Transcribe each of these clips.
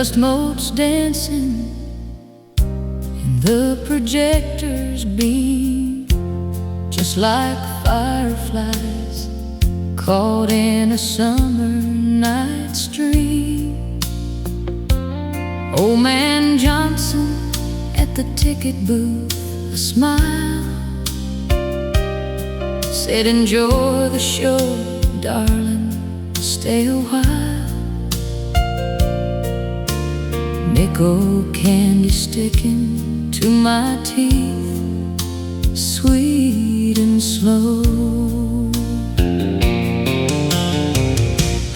Dust motes dancing in the projector's beam, just like fireflies caught in a summer night's dream. Old man Johnson at the ticket booth, a smile, said, "Enjoy the show, darling, stay a while." Nickel candy sticking to my teeth, sweet and slow.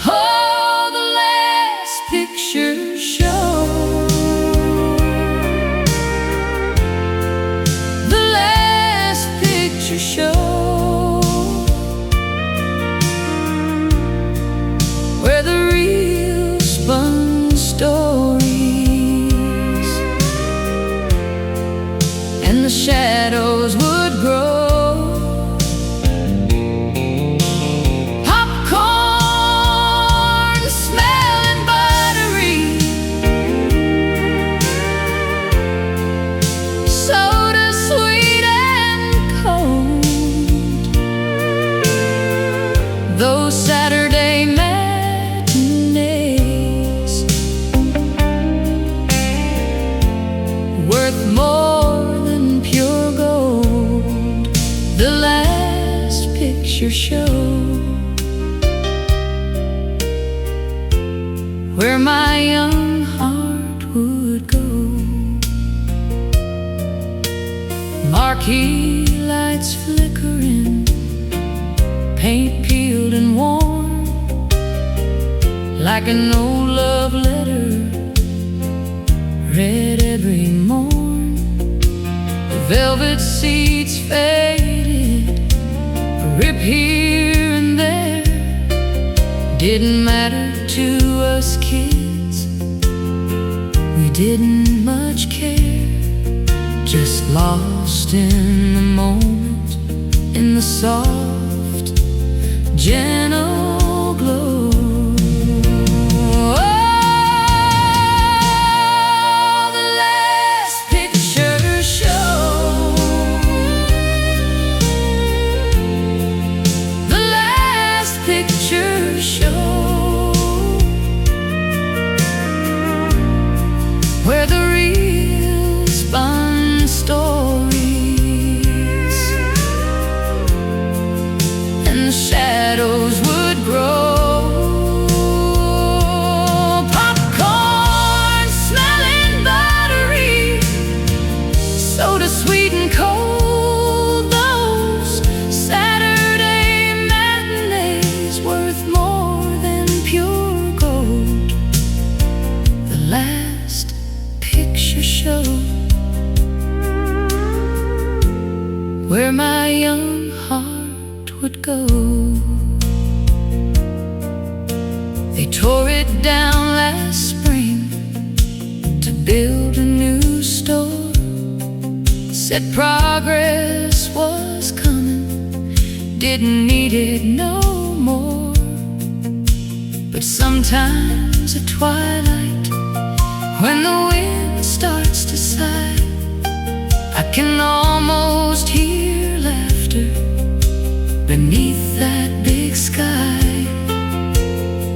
Oh, the last picture show, the last picture show, where the real spun stories and the shadows would grow. Popcorn smelling buttery, soda sweet and cold. Those Saturday matinees, worth more than pure gold. The last picture show, where my young heart would go. Marquee lights flickering, paint peeled and worn, like an old love letter read every morn. The velvet seats faded, a rip here and there. Didn't matter to us kids, we didn't much care. Just lost in the moment, in the soft, gentle glow. Picture show, where the real spun stories and the shadows would grow. Popcorn smelling buttery, soda sweet and cold. Those Saturday matinees, worth more than pure gold. The last picture show, where my young heart would go. They tore it down last spring to build a new store. Said progress was coming, didn't need it no more. But sometimes at twilight, when the wind starts to sigh, I can almost hear laughter beneath that big sky,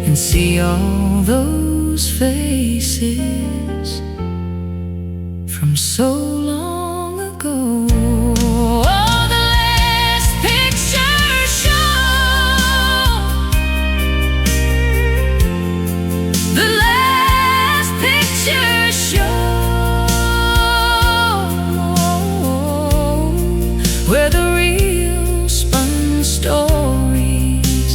and see all those faces from so long ago. Oh, the last picture show, the last picture show, where the real spun stories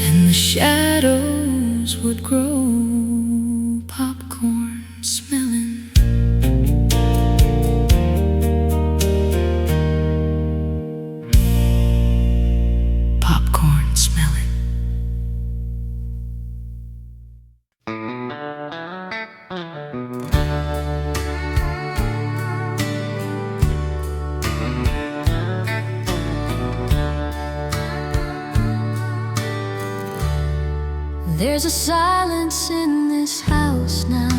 and the shadows would grow. Popcorn smelling, popcorn smelling. There's a silence in this house now,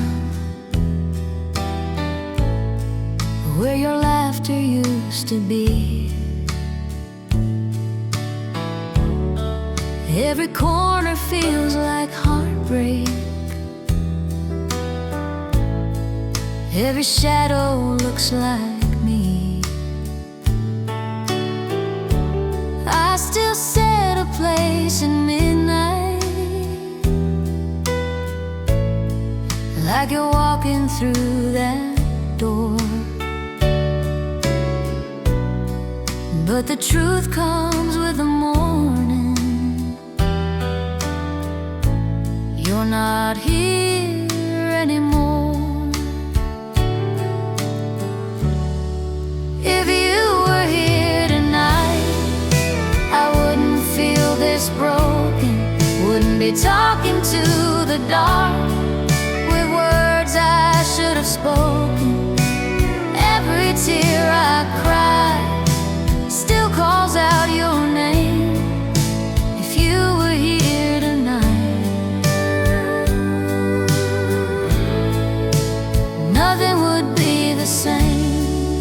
where your laughter used to be. Every corner feels like heartbreak. Every shadow looks like me. I still set a place in midnight, like you're walking through that door. But the truth comes with the morning. You're not here anymore. If you were here tonight, I wouldn't feel this broken. Wouldn't be talking to the dark with words I should have spoken. Every tear I cry still calls out your name. If you were here tonight, nothing would be the same.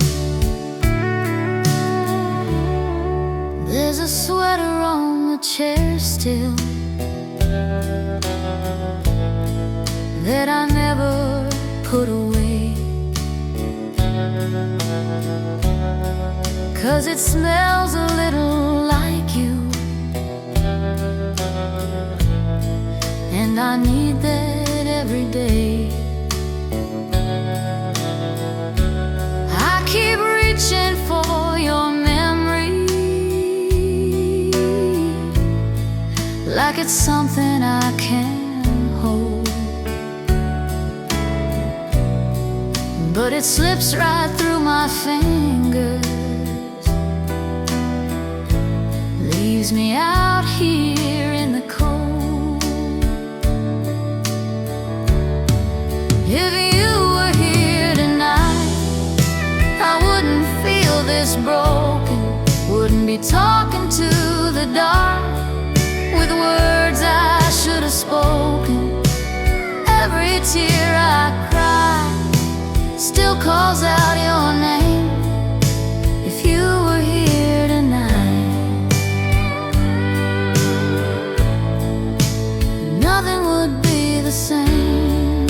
There's a sweater on the chair still that I never put away, 'cause it smells a little like you, and I need that every day. I keep reaching for your memory, like it's something I can hold, but it slips right through my fingers, leaves me out here in the cold. If you were here tonight, I wouldn't feel this broken. Wouldn't be talking to the dark with words I should have spoken. Every tear I cry still calls out your name. If you were here tonight, nothing would be the same.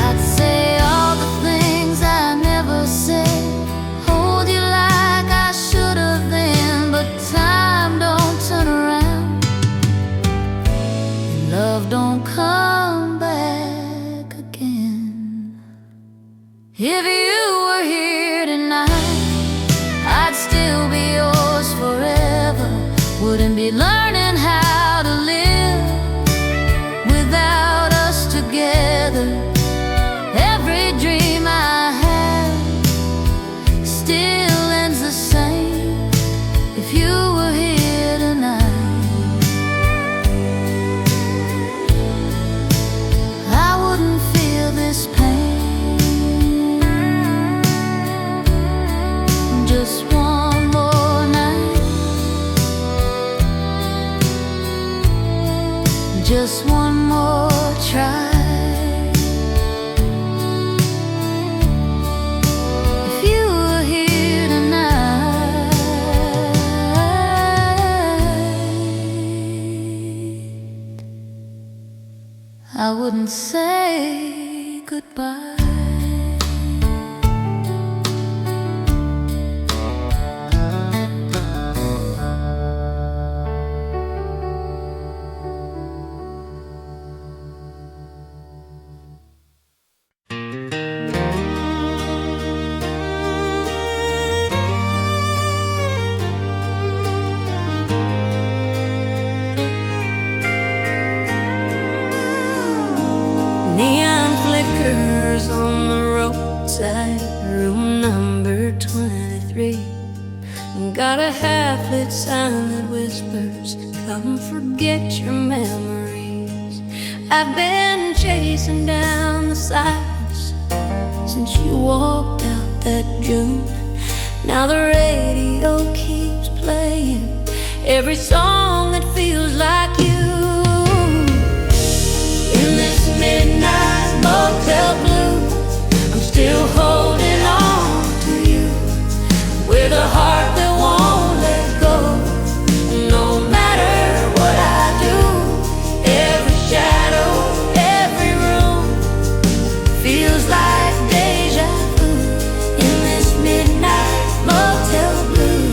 I'd say all the things I never said, hold you like I should have then, but time don't turn around, and love don't come back again. If you were here tonight, I'd still be yours forever. Wouldn't be learning how to live without us together. Every dream I have still ends the same. If you were here tonight, I wouldn't feel this pain. Just one more night, just one more try. If you were here tonight, I wouldn't say goodbye. Neon flickers on the roadside, room number 23. Got a half-lit sign that whispers, come forget your memories. I've been chasing down the silence since you walked out that June. Now the radio keeps playing every song that feels like you. In this midnight motel blues, I'm still holding on to you, with a heart that won't let go. No matter what I do, every shadow, every room feels like deja vu. In this midnight motel blue,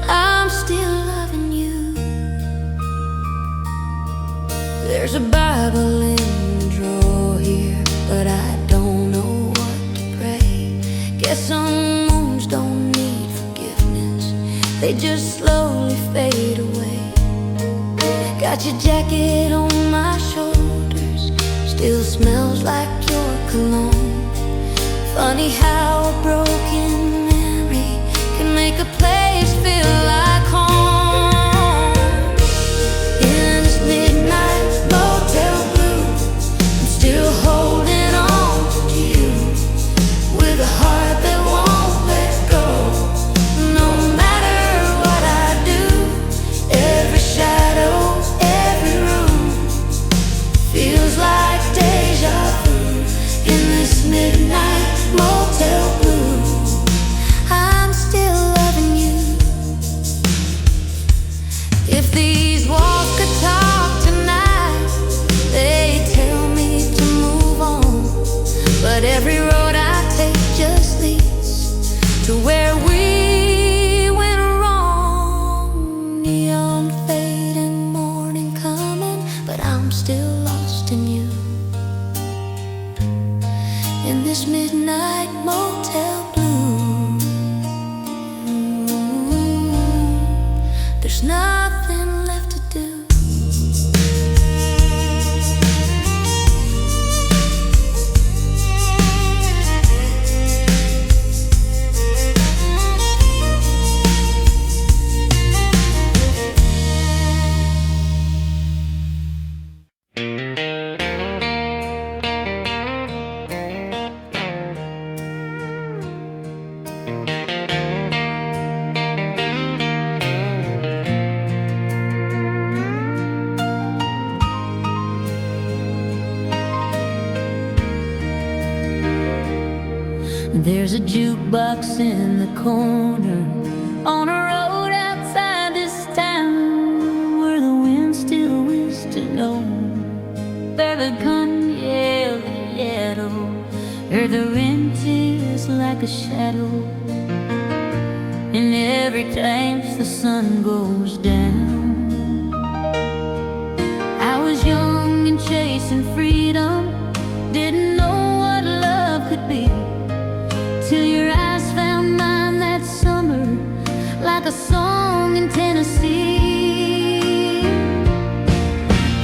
I'm still loving you. There's a Bible in the drawer here, but I don't know what to pray. Guess some moons don't need forgiveness, they just slowly fade away. Got your jacket on my shoulders, still smells like your cologne. Funny how a broken memory can make a place feel like home. In this midnight motel blue, I'm still holding on to you, with a heart that won't let go. No matter what I do, every shadow, every room feels like deja vu. In this midnight motel blue, I'm still loving you. If these walls could talk tonight, they tell me to move on, but every road I take just leads to where we went wrong. Neon fading, morning coming, but I'm still lost in you. In this midnight motel blue, there's nothing left to do. There's a jukebox in the corner, on a road outside this town, where the wind still whisks to know where the candelero, where the wind is like a shadow. And every time the sun goes down, I was young and chasing freedom, didn't know what love could be, till your eyes found mine that summer, like a song in Tennessee.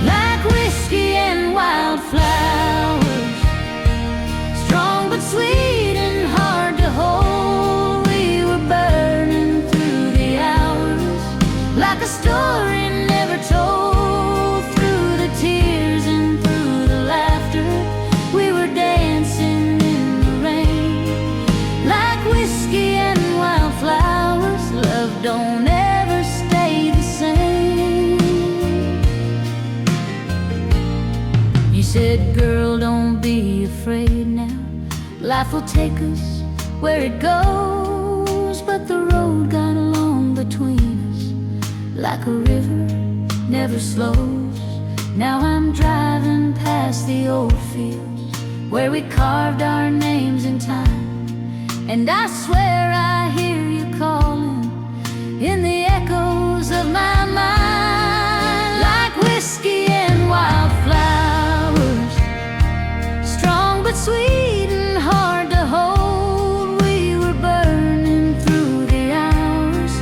Like whiskey and wildflowers, strong but sweet and hard to hold. We were burning through the hours, like a story never told. Through the tears and through the laughter, we were dancing in the rain. Like whiskey and wildflowers, love don't ever stay the same. You said, girl, don't be afraid now, life will take us where it goes. But the road got long between us, like a river never slows. Now I'm driving past the old fields where we carved our names in time, and I swear I hear you calling in the echoes of my mind. Like whiskey and wildflowers, strong but sweet and hard to hold. We were burning through the hours,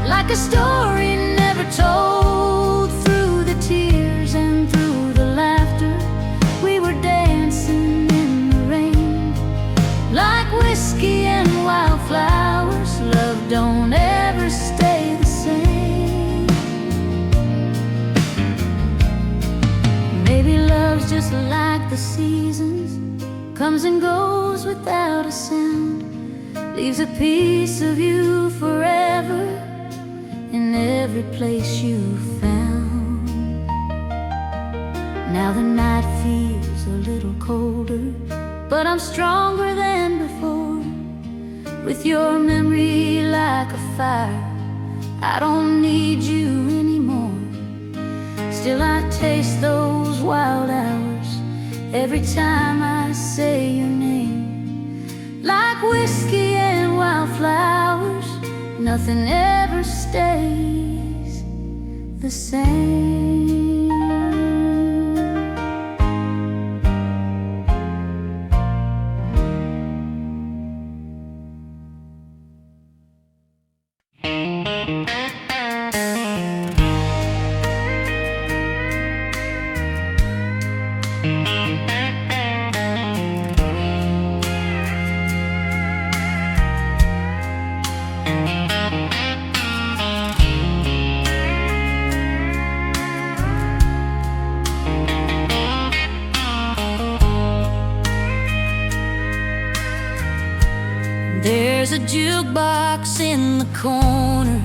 like a story never told. Through the tears and through the laughter, we were dancing in the rain. Like whiskey and wildflowers, love don't ever stay the same. Maybe love's just like the seasons, comes and goes without a sound, leaves a piece of you forever in every place you found. Now the night feels a little colder, but I'm stronger than before. With your memory like a fire, I don't need you anymore. Still I taste those wild hours every time I say your name. Like whiskey and wildflowers, nothing ever stays the same. There's a jukebox in the corner.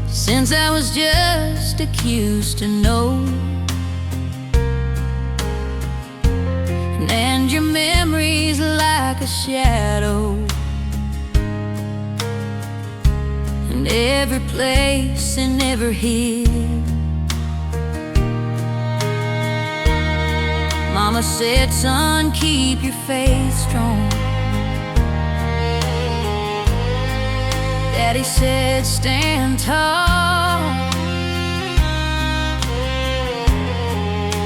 Since I was just a cue to know, and your memory's like a shadow, and every place and every hit. Mama said, son, keep your faith strong. Daddy said, stand tall.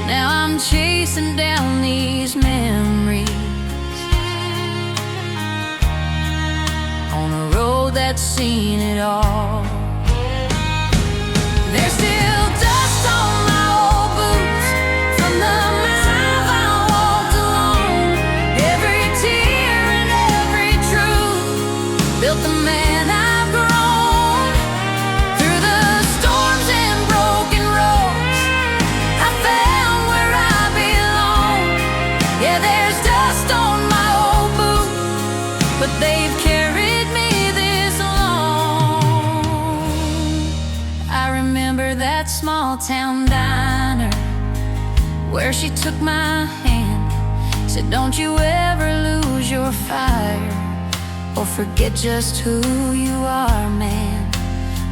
Now I'm chasing down these memories on a road that's seen it all. There's still dust on my old boots from the miles I walked alone. Every tear and every truth built the man I've grown. Through the storms and broken roads, I found where I belong. Yeah, there's dust on my old boots, but they've carried me this long. I remember that small town diner where she took my hand, said, don't you ever lose your fire or forget just who you are, man.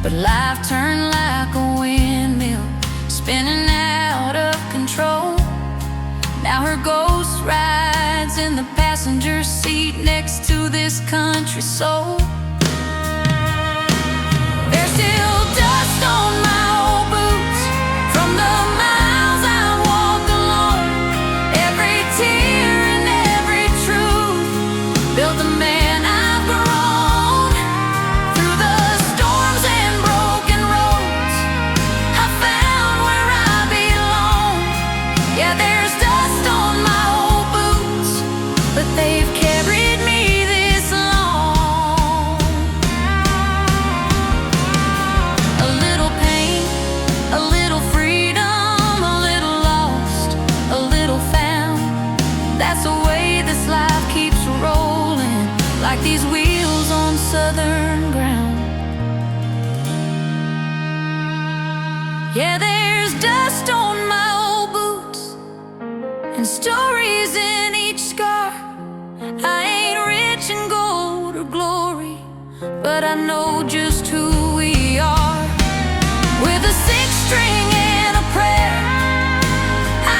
But life turned like a windmill, spinning out of control. Now her ghost rides in the passenger seat next to this country soul. There's still dust on my old boots from the miles I walked alone. Every tear and every truth built the man I've grown. Through the storms and broken roads, I found where I belong. Yeah, there's dust on my old boots, but they've carried me this long. A little pain, a little freedom, a little lost, a little found. That's the way this life keeps rolling, like these wheels on southern ground. Yeah, there's dust on my old boots and stories in each scar. I ain't rich in gold or glory, but I know just who we are. With a sixth string and a prayer,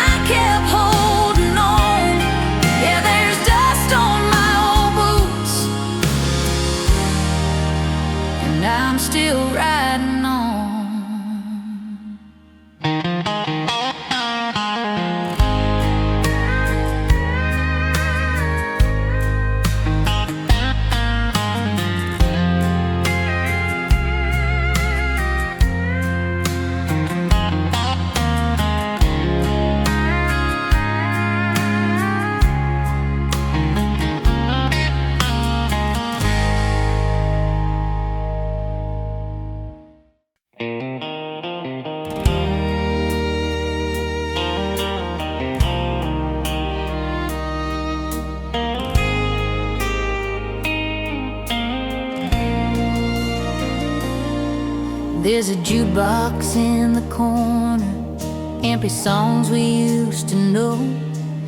I kept holding on. Yeah, there's dust on my old boots, and I'm still riding on. There's a jukebox in the corner, empty songs we used to know,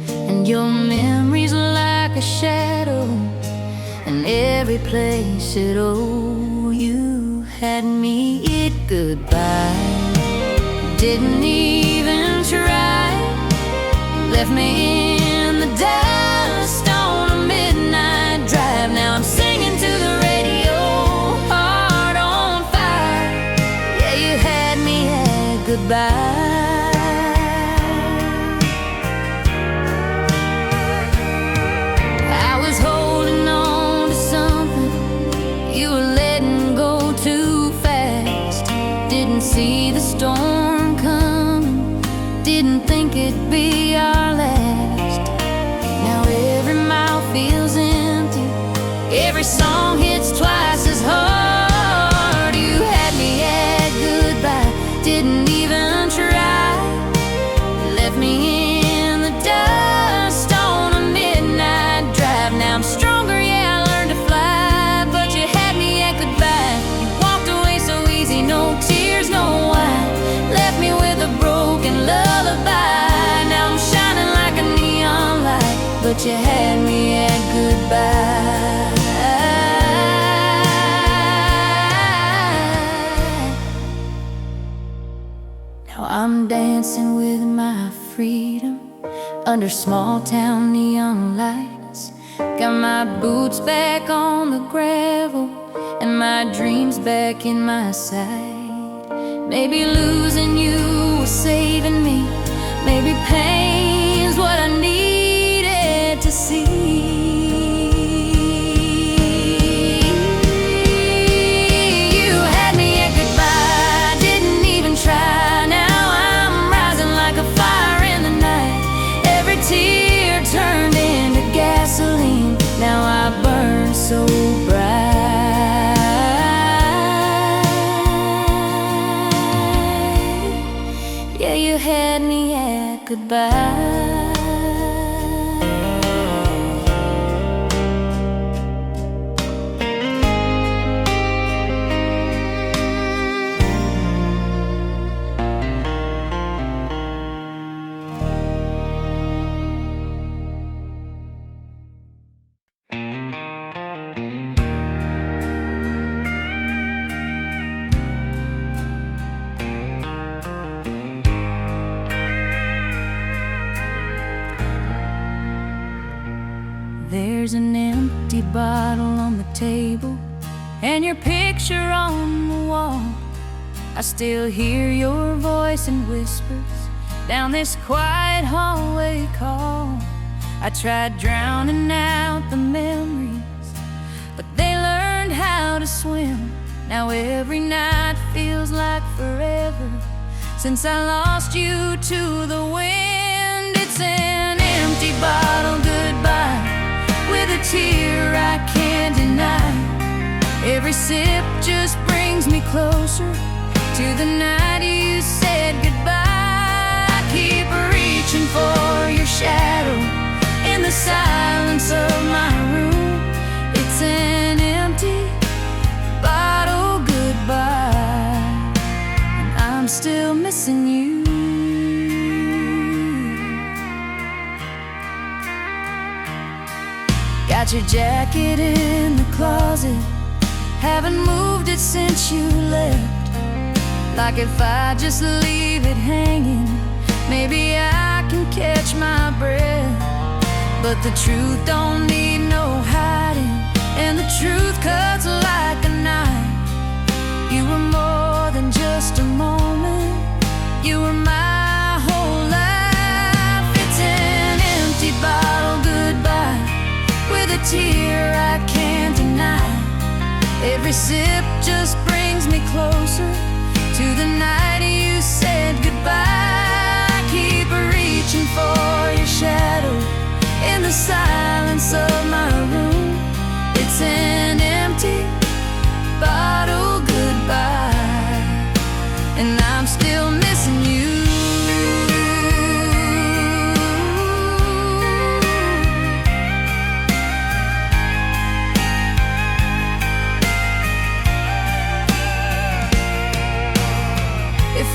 and your memories like a shadow in every place at all. You had me at goodbye, didn't even try, left me in the dust on a midnight drive. Now I'm singing to the radio, heart on fire. Yeah, you had me at goodbye. I was holding on to something, you were letting go too fast. Didn't see the storm coming, didn't think it'd be our last. Now every mile feels empty, every song hits twice as hard. You had me at goodbye, didn't even try, left me in the dust on a midnight drive. Now I'm stronger, yeah, I learned to fly, but you had me at goodbye. You walked away so easy, no tears, no wine, left me with a broken lullaby. Now I'm shining like a neon light, but you had me at goodbye. Now I'm dancing with my freedom under small town neon lights. Got my boots back on the gravel and my dreams back in my sight. Maybe losing you was saving me, maybe pain's what I needed to see. You had me at goodbye, didn't even try. Now I'm rising like a fire in the night. Every tear turned into gasoline, now I burn so bright. Yeah, you had me at goodbye. There's an empty bottle on the table and your picture on the wall. I still hear your voice in whispers down this quiet hallway call. I tried drowning out the memories, but they learned how to swim. Now every night feels like forever since I lost you to the wind. It's an empty bottle goodbye with a tear I can't deny. Every sip just brings me closer to the night you said goodbye. I keep reaching for your shadow in the silence of my room. It's an empty bottle goodbye, and I'm still missing you. Got your jacket in the closet, haven't moved it since you left. Like if I just leave it hanging, maybe I can catch my breath. But the truth don't need no hiding, and the truth cuts like a knife. You were more than just a moment, you were my whole life. It's an empty bottle goodbye with a tear I can't deny. Every sip just brings me closer to the night you said goodbye. I keep reaching for your shadow in the silence of my room. It's an empty bottle goodbye, and I'm still missing you.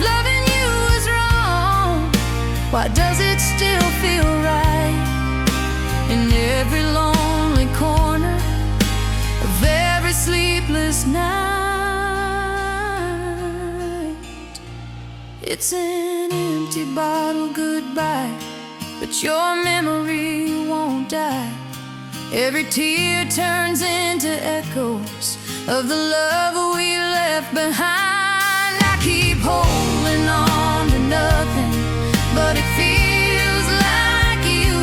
loving you is wrong, why does it still feel right in every lonely corner of every sleepless night? It's an empty bottle goodbye, but your memory won't die. Every tear turns into echoes of the love we left behind. I keep holding on to nothing, but it feels like you.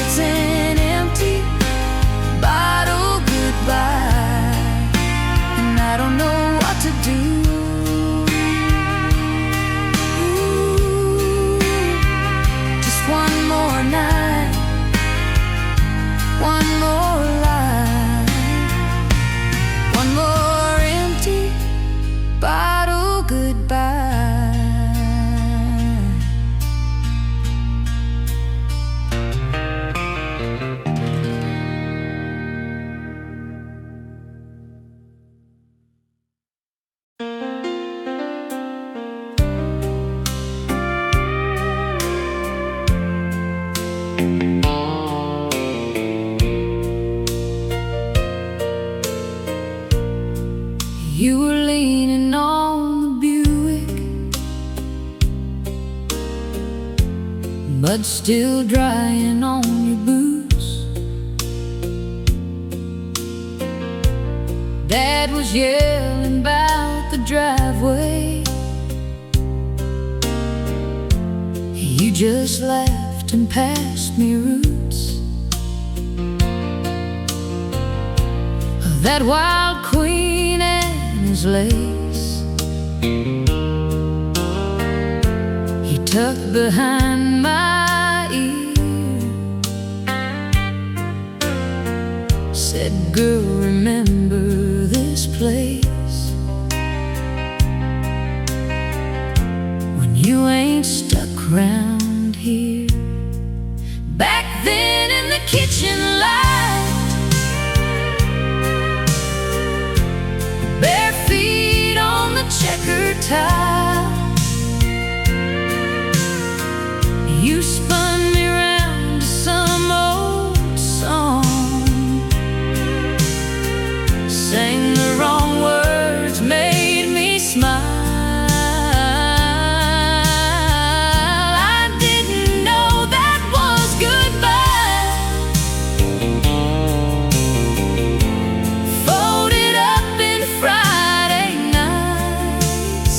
It's an empty bottle goodbye, and I don't know what to do. Just one more night, one more life, one more empty bottle goodbye. You were leaning on the Buick, mud still drying on your boots. Dad was yelling about the driveway. You just laughed and passed me roots of that wild queen and his lace. He tucked behind my ear, said, "Girl, remember this place when you ain't stuck around here." Back then in the kitchen light, bare feet on the checkered tile, you spun me round to some old song, sang the wrong words, made me smile. I didn't know that was goodbye. Folded up in Friday nights,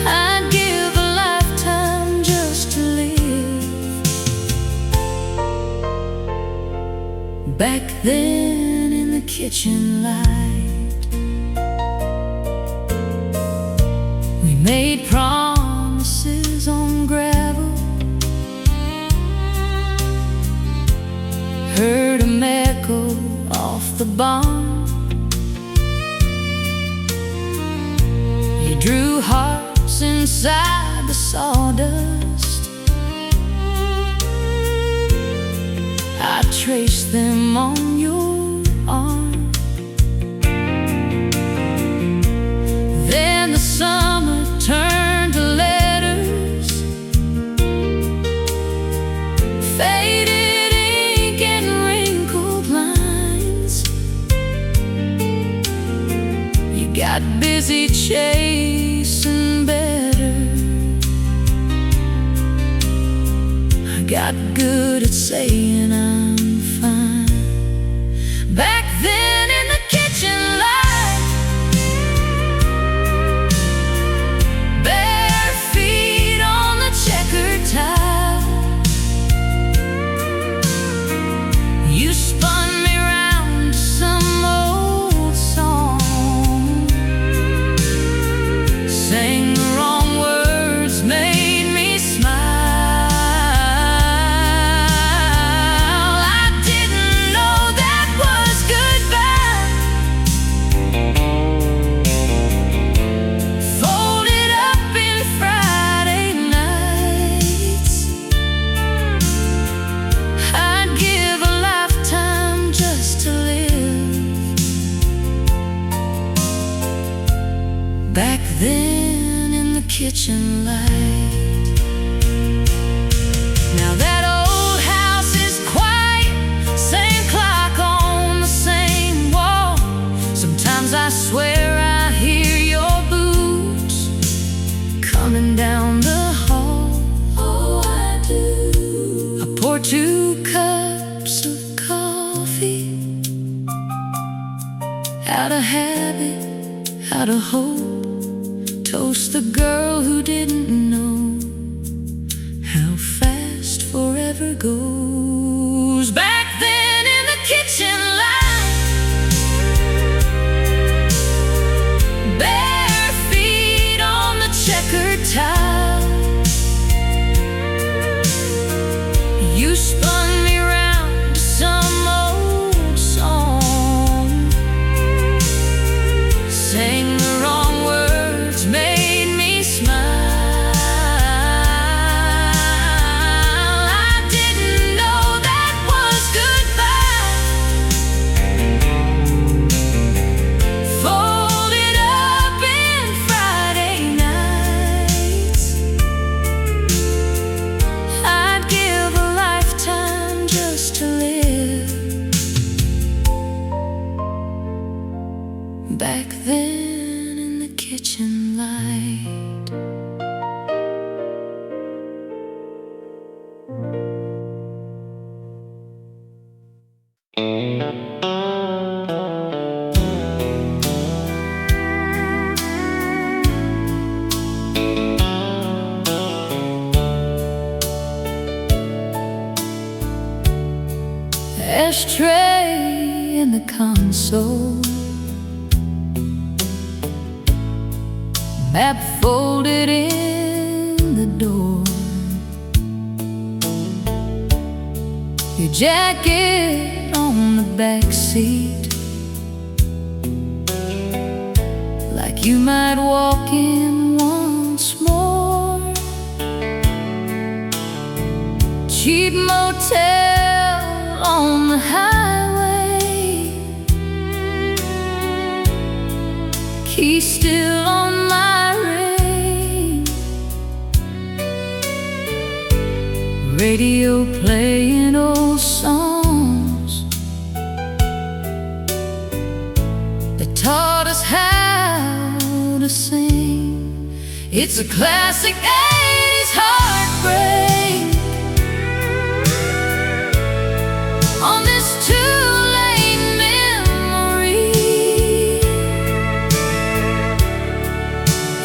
I'd give a lifetime just to live. Back then in the kitchen light, we made promises on gravel, heard 'em echo off the barn. You drew hearts inside the sawdust, I traced them on your arm. Then the summer turned to letters, faded ink and wrinkled lines. You got busy chasing better, I got good at saying I'm fine. Back then in the kitchen light, bare feet on the checkered tile, you spun me round to some old song, sang the wrong words, made me smile. Back then in the kitchen light. Now that old house is quiet, same clock on the same wall. Sometimes I swear I hear your boots coming down the hall. Oh, I do. I pour 2 cups of coffee, out of habit, out of hope. Toast the girl who didn't know how fast forever goes. Back then in the kitchen light, bare feet on the checkered tile. You spun me round to some old song, sang the wrong words, made me smile. I didn't know that was goodbye. Folded up in Friday nights. I'd give a lifetime just to live back then in the kitchen light. Ashtray in the console, map folded in the door. Your jacket on the back seat, like you might walk in once more. Cheap motel on the highway, key still on my ring. Radio playing old songs that taught us how to sing. It's a classic 80s heartbreak on this 2-lane memory.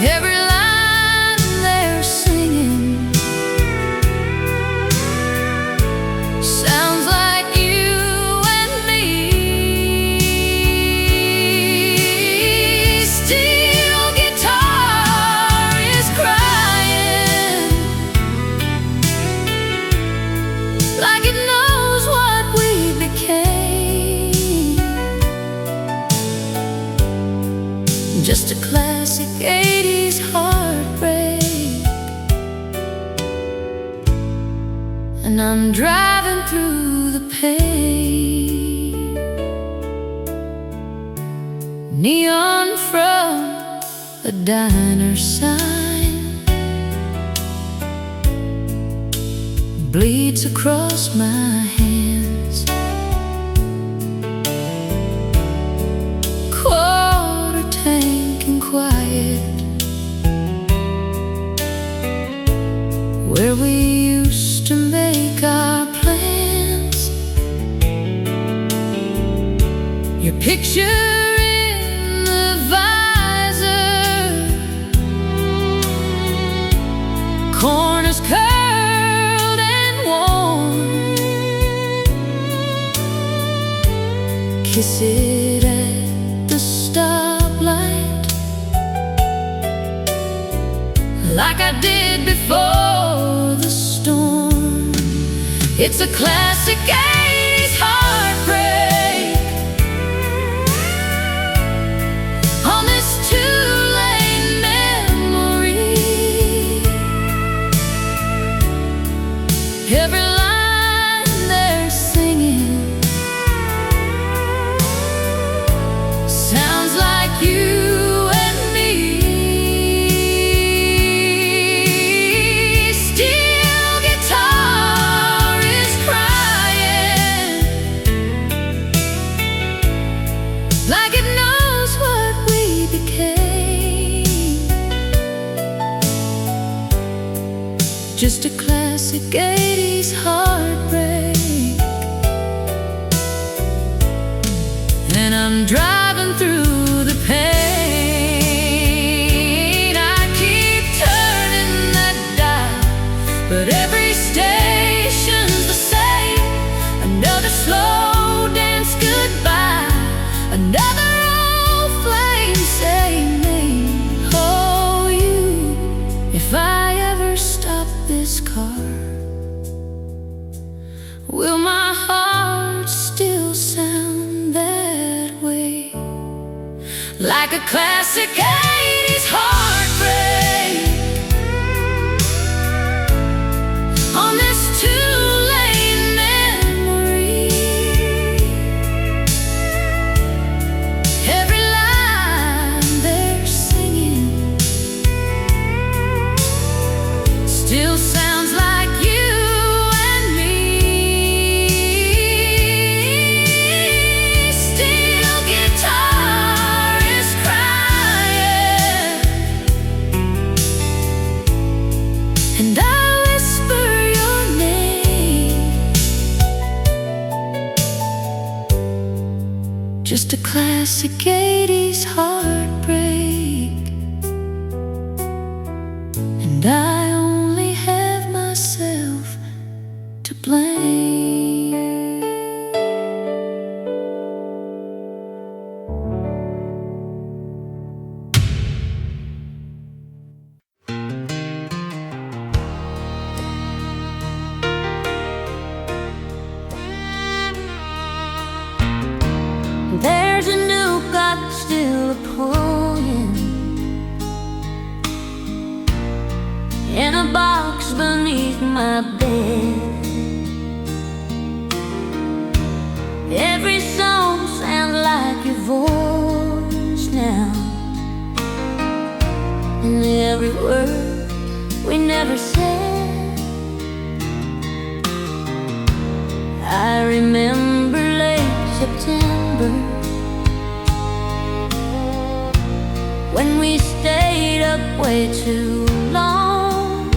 Every line they're singing sounds like you and me. Steel guitar is crying like it knows what we became. Just a classic 80s heartbreak. And I'm driving through the pain. Neon from the diner sign bleeds across my hands. Quarter tank and quiet, where we used to make our plans. Your picture in the visor, corners curled and warm. Kiss it at the stoplight, like I did before the storm. It's a classic 80s heartbreak on this 2-lane memory. Every line they're singing sounds like you and me. just a classic 80s heartbreak. And I'm driving through the pain. I keep turning that dial, but every station's the same. Another slow dance goodbye, another old flame saying may oh you. If I ever stop this car, will my heart still sound that way? Like a classic 80s heartbreak on this two-lane memory. Every line they're singing still sounds like you and me. Steel guitar is crying, and I whisper your name. Just a classic 80s heartbreak, and I only have myself to blame. There's a new clock still a-pulling in a box beneath my bed. Every song sounds like your voice now, and every word we never said. I remember late September when we stayed up way too long,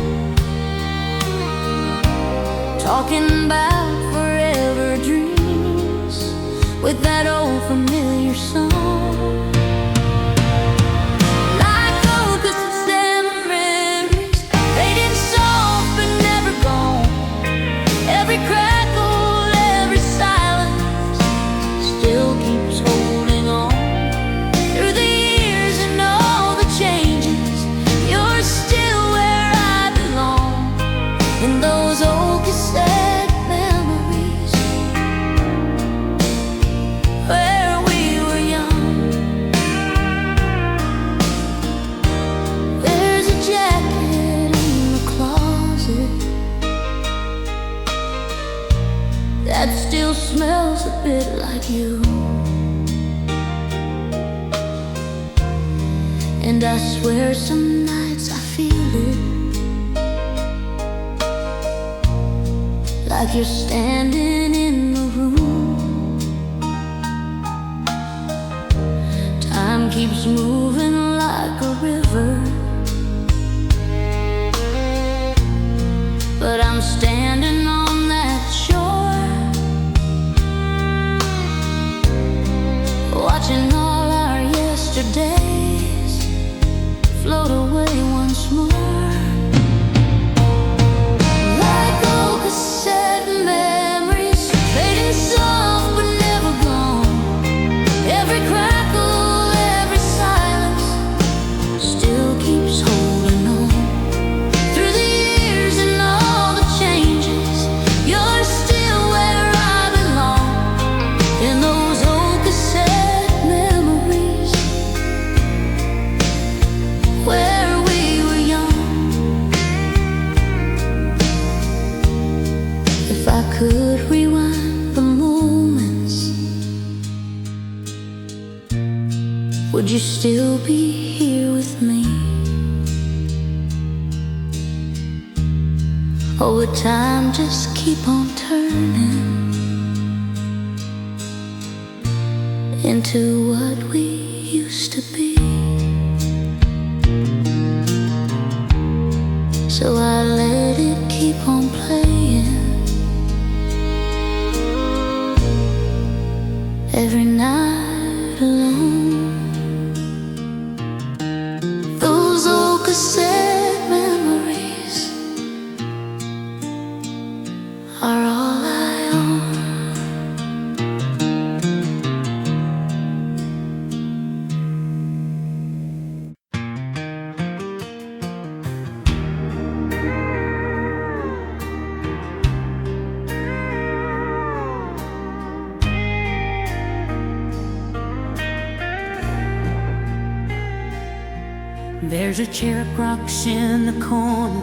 talking about forever dreams with that old familiar song. Like old distant memories, fading soft but never gone. Every crackle, every silence still keeps holding on. Through the years and all the changes, you're still where I belong. In those old cassette memories where we were young. There's a jacket in the closet that still smells a bit like you, and I swear some nights I feel it, like you're standing in the room. Time keeps moving like a river, but I'm standing on that shore, watching all our yesterdays float away once more. Like old cassette memories, fading soft but never gone. Every crackle, every silence still keeps holding on. Through the years and all the changes, you're still where I belong. In those old cassette memories where we were young. If I could rewind the moments, would you still be here with me? Or would time just keep on turning into what we used to be? So I let it keep on playing every night alone. Those old cassette memories are all I own. There's a chair of rocks in the corner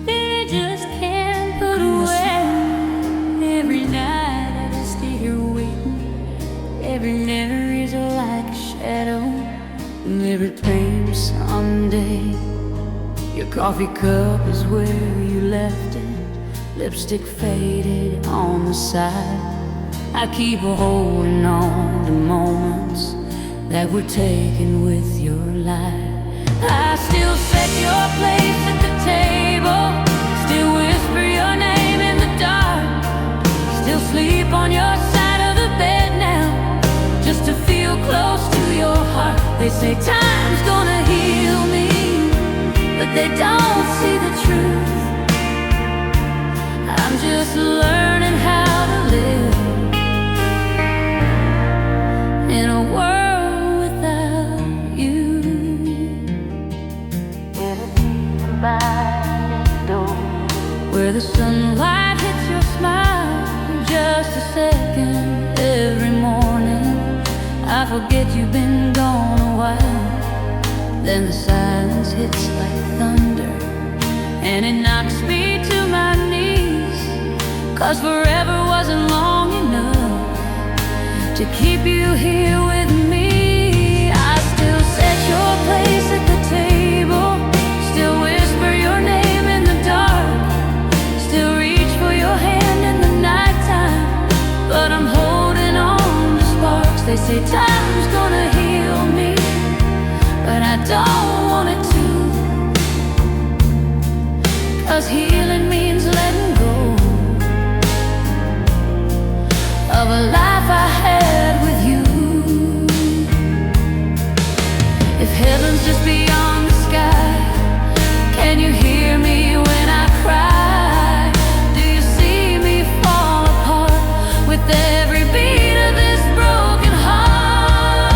that I just can't put away. Every night I just stay here waiting. Every memory's like a shadow, and every dream someday your coffee cup is where you left it. Lipstick faded on the side. I keep holding on to moments that were taken with your life. I still set your place at the table, still whisper your name in the dark, still sleep on your side of the bed now, just to feel close to your heart. They say time's gonna heal me, but they don't see the truth. I'm just learning how to live in a world without you. Where the sunlight hits your smile for just a second every morning. I forget you've been gone a while. Then the silence hits like thunder, and it knocks me to my knees. 'Cause forever wasn't long enough to keep you here with me. I still set your place at the table, still whisper your name in the dark, still reach for your hand in the nighttime, but I'm holding on to sparks. They say time's gonna heal me, but I don't want it to. 'Cause healing means letting go of a life I had with you. If heaven's just beyond the sky, can you hear me when I cry? Do you see me fall apart with every beat of this broken heart?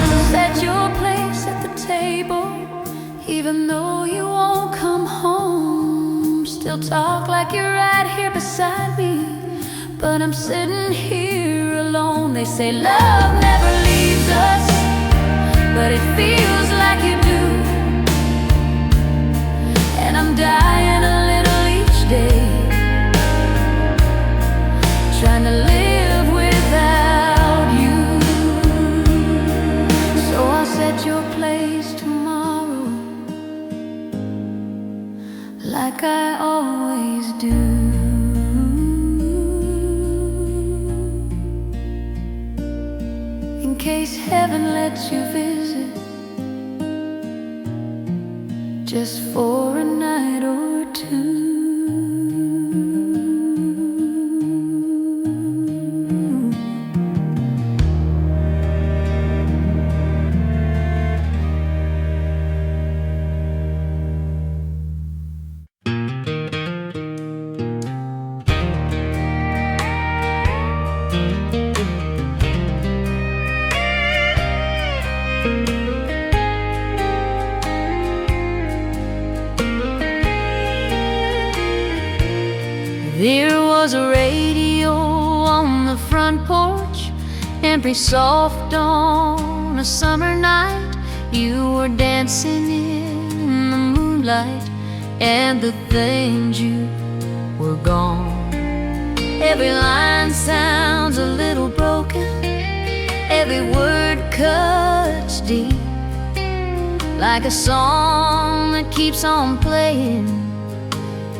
So set your place at the table, even though you won't come home. Still talk like you're right here beside me, but I'm sitting here alone. They say love never leaves us, but it feels like you do. And I'm dying a little each day, trying to live without you. So I'll set your place tomorrow, like I always do. In case heaven lets you visit, just for a night or two. There was a radio on the front porch, empty soft on a summer night. You were dancing in the moonlight, and the things you were gone. Every line sounds a little broken, every word cuts deep, like a song that keeps on playing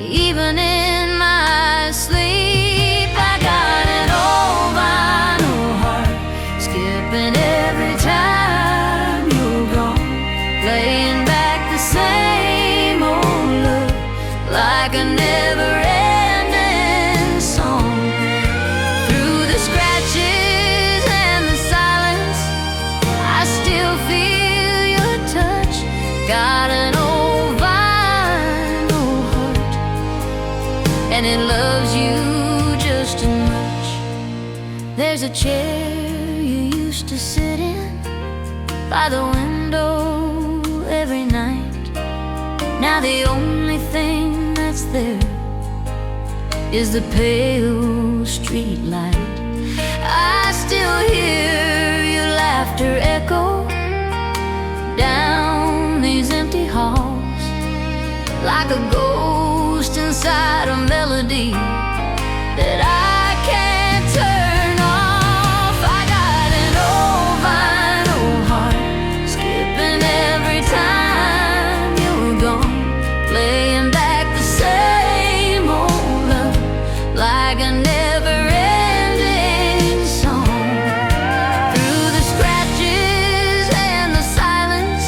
even in my sleep. I got an old vinyl heart, skipping every time you're gone, playing back the same it loves you just as much. There's a chair you used to sit in by the window every night. Now the only thing that's there is the pale street light. I still hear your laughter echo down these empty halls, like a ghost inside a melody that I can't turn off. I got an old vinyl heart, skipping every time you're gone, playing back the same old love like a never-ending song. Through the scratches and the silence,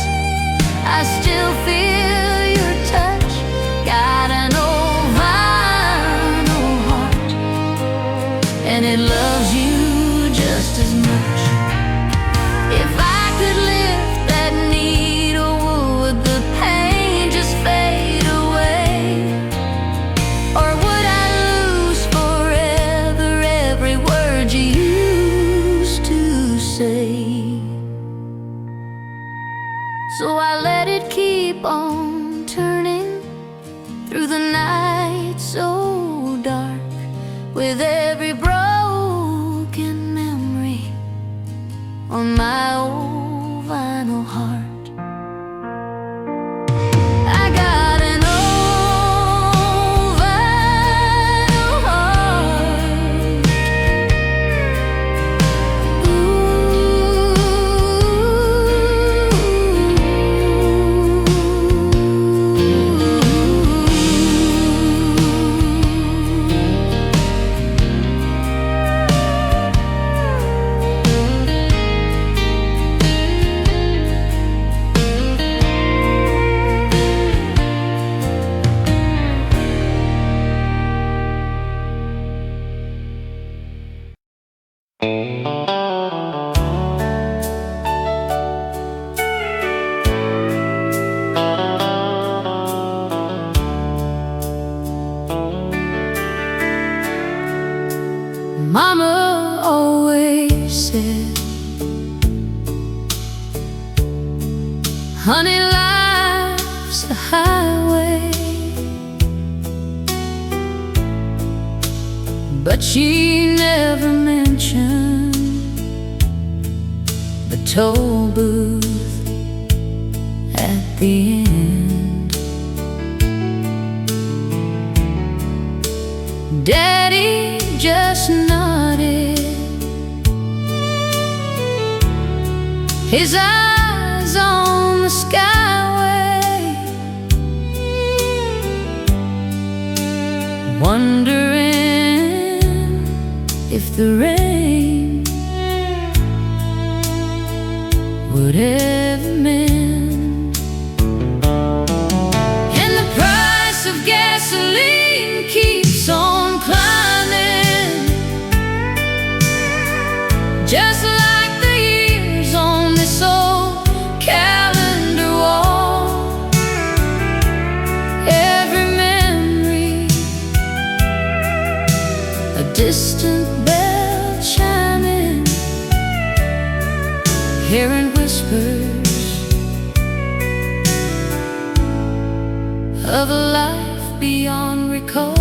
I still feel your touch. Got an old vinyl heart, and it loves you just as much. If I could lift that needle, would the pain just fade away? Or would I lose forever every word you used to say? So I let it keep on turning through the night so dark, with every broken memory on my old vinyl heart. I got an old vinyl heart. Mama always said, honey, life's a highway. But she never mentioned the toll booth at the end. Daddy just nodded, his eyes on the skyway, wondering if the rain would ever mend. And the price of gasoline keeps on climbing, just like the years on this old calendar wall. Every memory, a distant bell chiming, hearing whispers of a life beyond recall.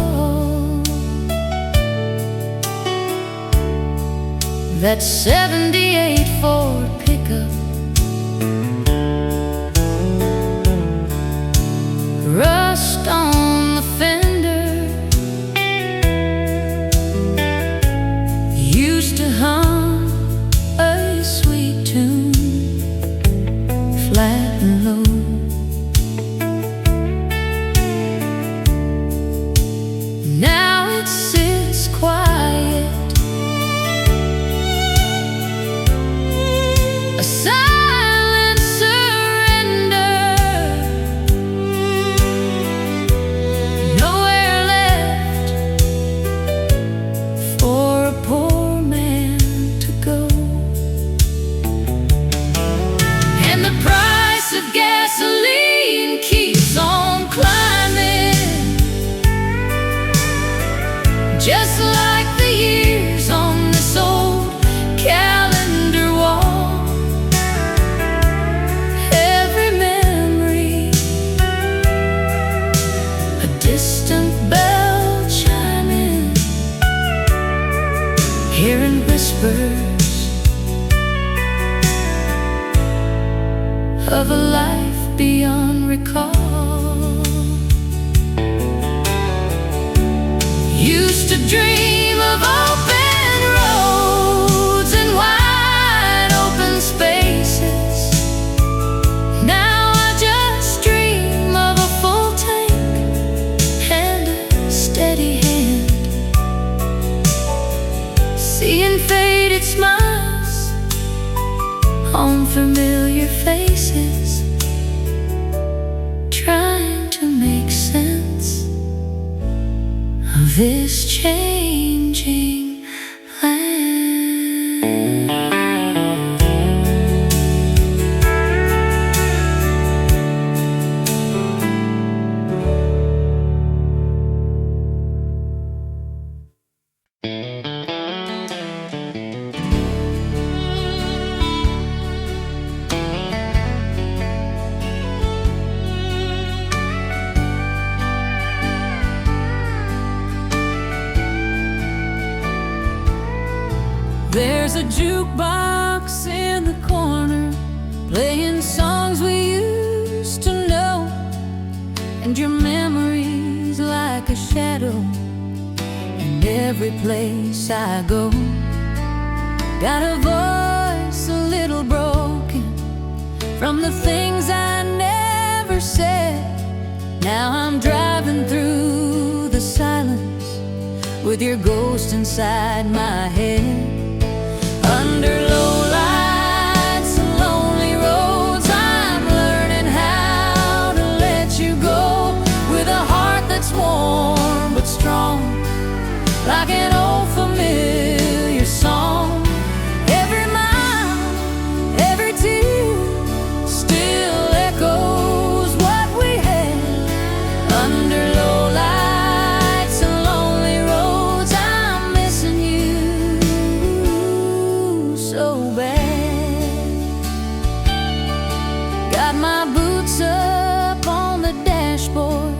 That 78 Ford pickup, rust on the fender, used to hum a sweet tune, flat and low. Now it sits quiet, a silent surrender, nowhere left for a poor man to go. And the price of gasoline keeps on climbing, of a life beyond recall. Used to dream of open roads and wide open spaces. Now I just dream of a full tank and a steady hand, seeing faded smiles on familiar faces, trying to make sense of this changing land. There's a jukebox in the corner, playing songs we used to know, and your memories like a shadow in every place I go. Got a voice a little broken from the things I never said. Now I'm driving through the silence with your ghost inside my head. Under low lights and lonely roads, I'm learning how to let you go, with a heart that's warm but strong, like an old familiar song. Every mile, every tear still echoes what we had. Under low lights and lonely roads, I'm missing you so bad. Got my boots up on the dashboard,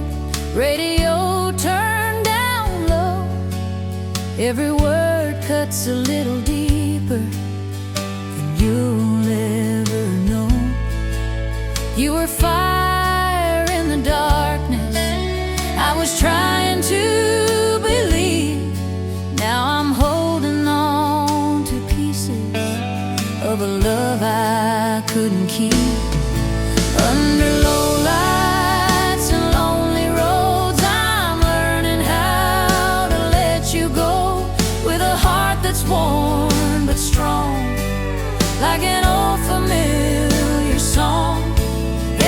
radio turned down low. Every word cuts a little deeper than you'll ever know. You were fire in the darkness, I was trying to believe. Now I'm holding on to pieces of a love I couldn't keep. Under low lights and lonely roads, I'm learning how to let you go, with a heart that's worn but strong, like an old familiar song.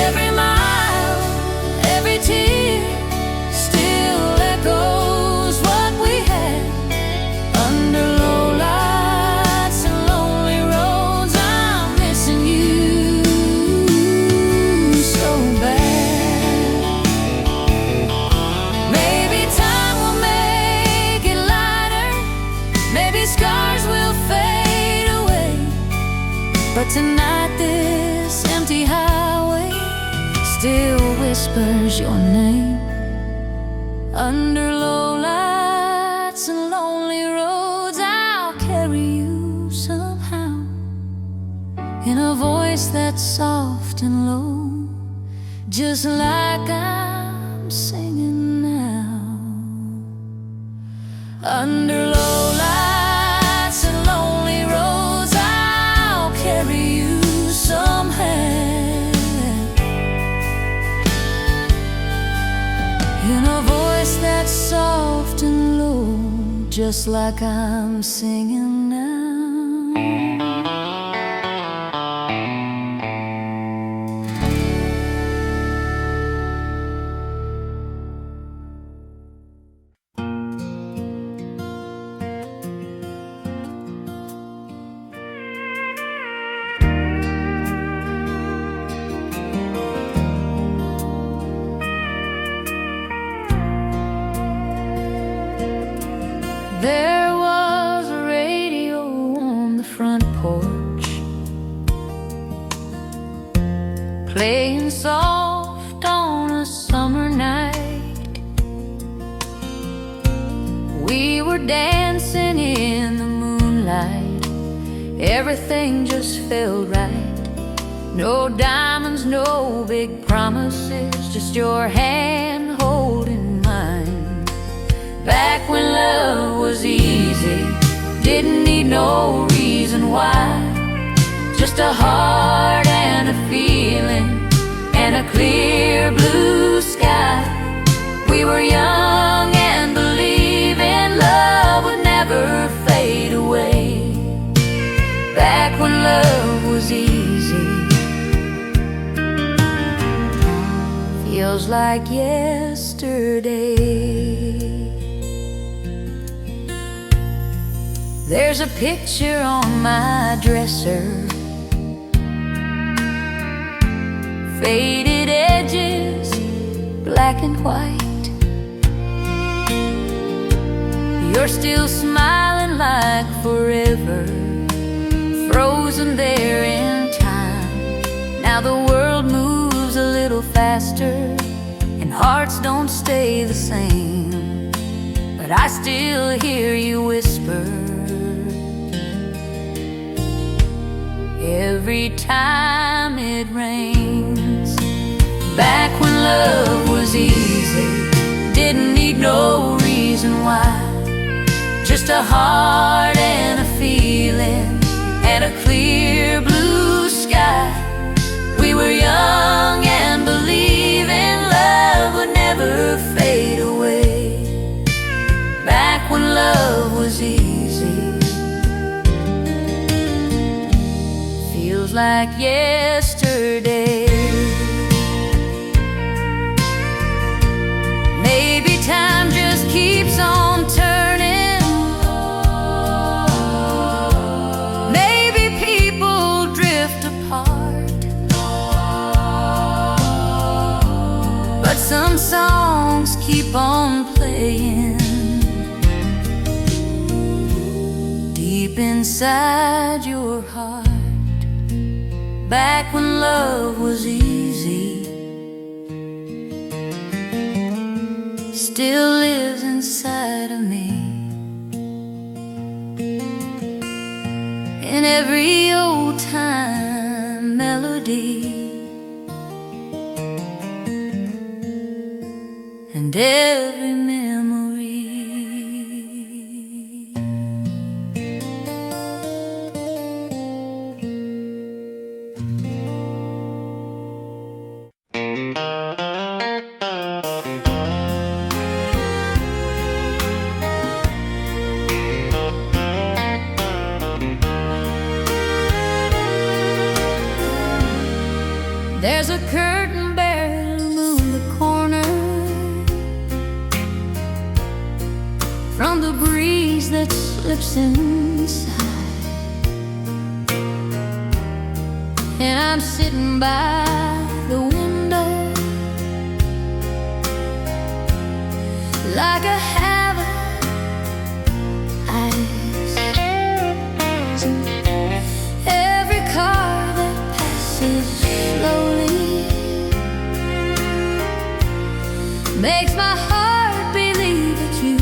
Every mile, every tear still echoes what we had. Under low lights and lonely roads, I'm missing you so bad. Maybe time will make it lighter, maybe scars will fade away, but tonight this empty highway still whispers your name. Under low lights and lonely roads, I'll carry you somehow, in a voice that's soft and low, just like I'm singing now. Under low lights and lonely roads, I'll carry you somehow, in a voice that's soft and low, just like I'm singing now. There was a radio on the front porch, playing soft on a summer night. We were dancing in the moonlight, everything just felt right. No diamonds, no big promises, just your hand holding mine. Back when love was easy, didn't need no reason why. Just a heart and a feeling and a clear blue sky. We were young and believing love would never fade away. Back when love was easy. Feels like yesterday. There's a picture on my dresser, faded edges, black and white. You're still smiling like forever, frozen there in time. Now the world moves a little faster, and hearts don't stay the same. But I still hear you whisper every time it rains. Back when love was easy, didn't need no reason why. Just a heart and a feeling and a clear blue sky. We were young and believing love would never fade away. Back when love was easy. Feels like yesterday. Maybe time just keeps on turning. Maybe people drift apart, but some songs keep on playing deep inside your heart. Back when love was easy, still lives inside of me. In every old time melody and every memory. There's a curtain barrel in the corner from the breeze that slips inside, and I'm sitting by the window like I haven't eyes. Every car that passes slowly makes my heart believe it's you,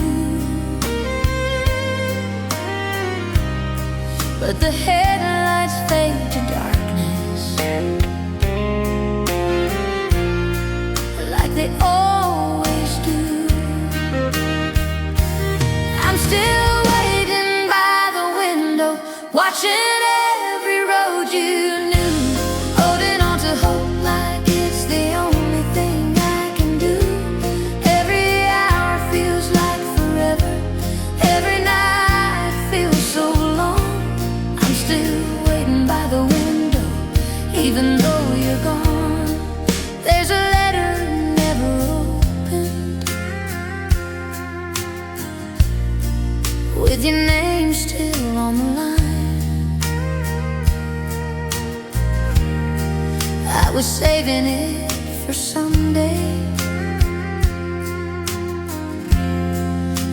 but the headlights fade to darkness like they always do. I'm still waiting by the window, watching every road you knew, holding on to hope like it's the only thing I can do. Every hour feels like forever, every night feels so long. I'm still waiting by the window, even though you're gone. There's a letter never opened, with your name still on the line. I was saving it for someday,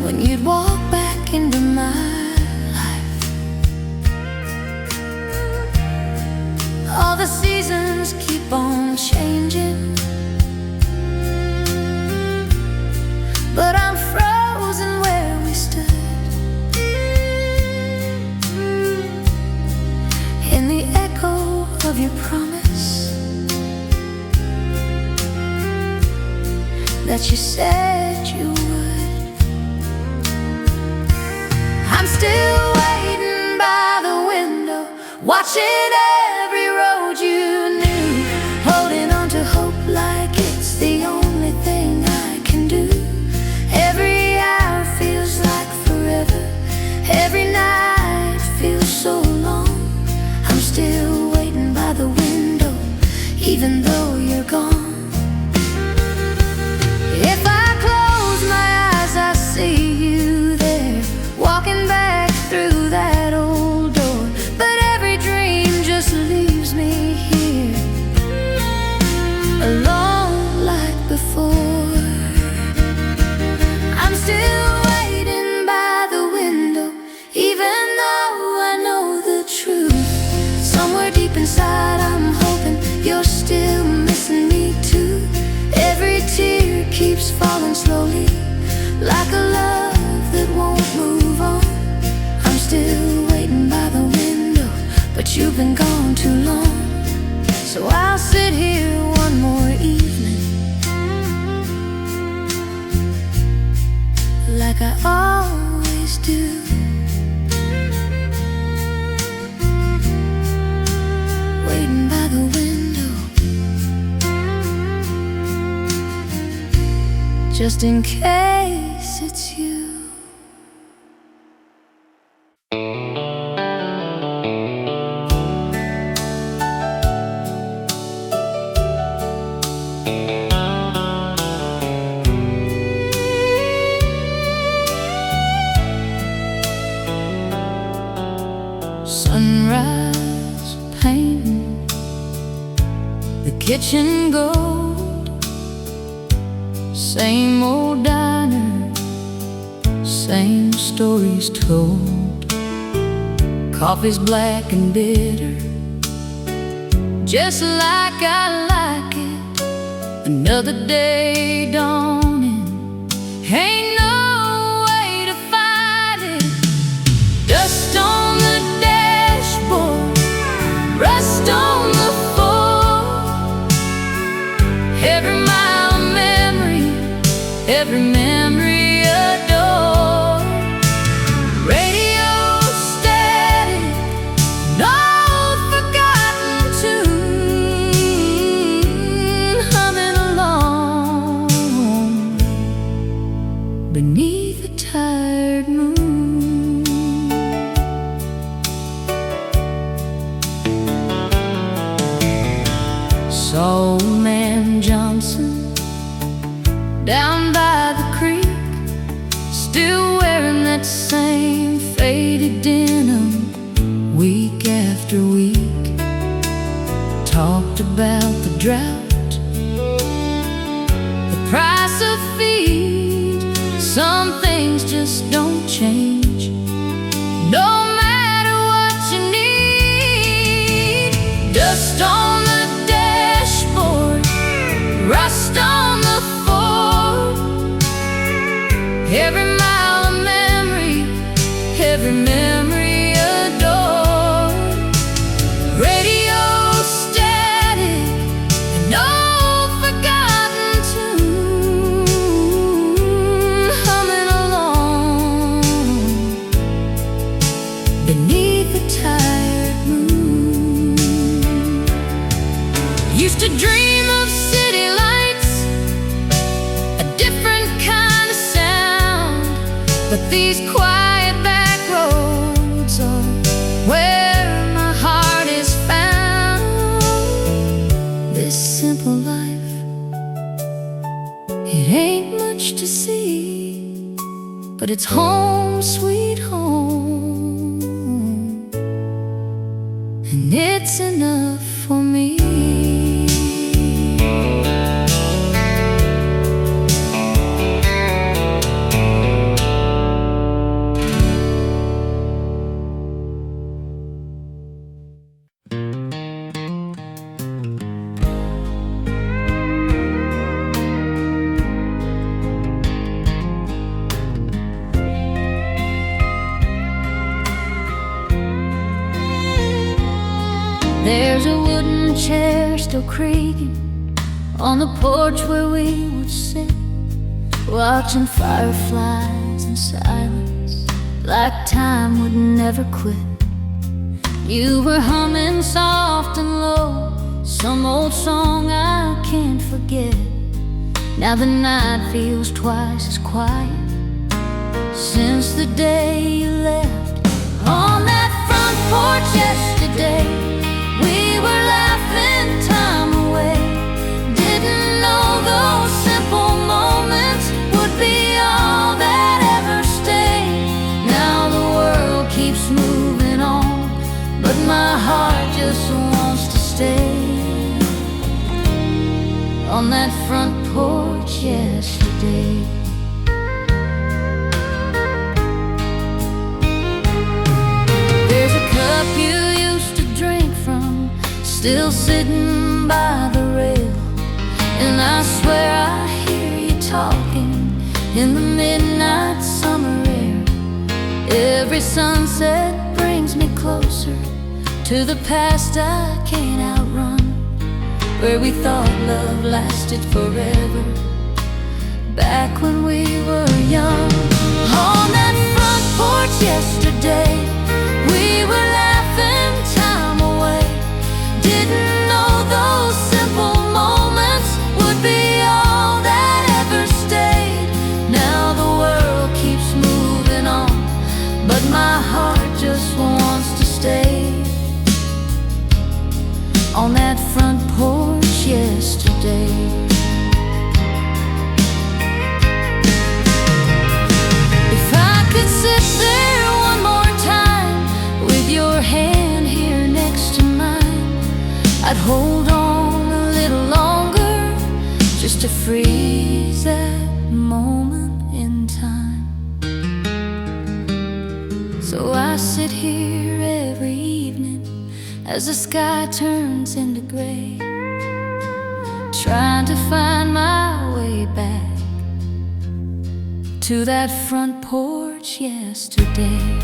when you'd walk back into my life. All the seasons keep on changing, but I'm frozen where we stood, in the echo of your promise. that you said you would. I'm still waiting by the window, watching every road you knew, holding on to hope like it's the only thing I can do. Every hour feels like forever, every night feels so long. I'm still waiting by the window, even though you're gone. If I close my eyes, I see you there, walking back through that old door. But every dream just leaves me here, alone like before. I'm still waiting by the window, even though I know the truth. Somewhere deep inside I'm hoping you're still missing me too. Every tear keeps falling slowly, like a love that won't move on. I'm still waiting by the window, but you've been gone too long. So I'll sit here one more evening, like I always do, waiting by the window, just in case it's you. Sunrise painting the kitchen gold, same old diner, same stories told. Coffee's black and bitter, just like I like it. Another day dawning, ain't no way to fight it. Dust on the dashboard, rust on the floor. Every mile of memory, every memory adored. Radio static, no forgotten tune, humming along beneath a tired moon. Saw old man Johnson down by the creek, still wearing that same faded denim week after week. Talked about the drought, the price of feed. Some things just don't change, no matter what you need. Dust on the dashboard, rust on the floor. Every mile of memory, every memory adored. Radio static, no forgotten tune, humming along beneath a tired moon. Used to dream of city lights, a different kind of sound, but these quiet back roads are where my heart is found. This simple life, it ain't much to see, but it's home sweet home, and it's enough for me. There's a wooden chair still creaking on the porch where we would sit. watching fireflies in silence, like time would never quit. You were humming soft and low, some old song I can't forget. Now the night feels twice as quiet since the day you left. On that front porch yesterday, we were laughing time away. Didn't know those simple moments would be all that ever stayed. Now the world keeps moving on, but my heart just wants to stay on that front porch yesterday. There's a cup you used to drink from, still sitting by the rail, and I swear I hear you talking in the midnight summer air. Every sunset brings me closer to the past I can't outrun, where we thought love lasted forever, back when we were young. On that front porch yesterday, we were laughing time away. Didn't know those simple moments would be all that ever stayed. Now the world keeps moving on, but my heart just wants to stay on that front porch yesterday. If I could sit there one more time with your hand here next to mine, I'd hold on a little longer just to freeze that moment in time. So I sit here every evening as the sky turns into gray, trying to find my way back to that front porch yesterday.